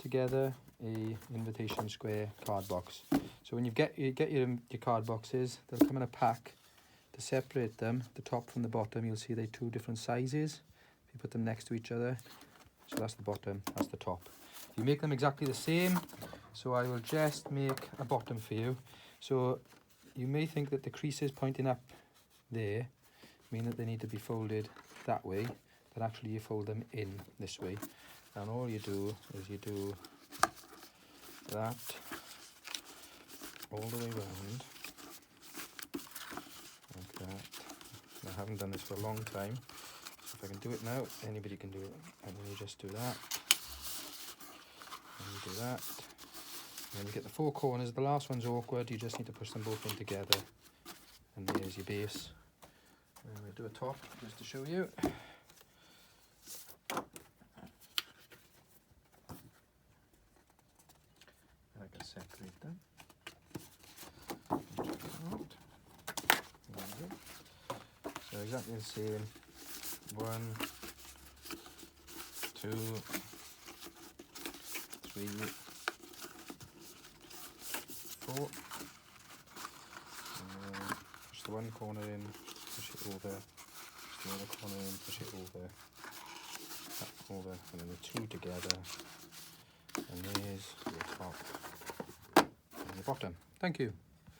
together a invitation square card box. So when you get your card boxes, they'll come in a pack. To separate them, the top from the bottom, you'll see they're two different sizes. If you put them next to each other, so that's the bottom, that's the top. You make them exactly the same, so I will just make a bottom for you. So you may think that the creases pointing up there mean that they need to be folded that way, but actually you fold them in this way. And all you do is you do that all the way around. Like that. I haven't done this for a long time, so if I can do it now, anybody can do it. And then you just do that, and you do that, and then you get the four corners. The last one's awkward, you just need to push them both in together, and there's your base. And we'll do a top just to show you. I can separate them. So exactly the same. 1, 2, 3, 4. Push the one corner in, push it over. Push the other corner in, push it over. That over, and then the two together. And there's your top and your bottom. Thank you.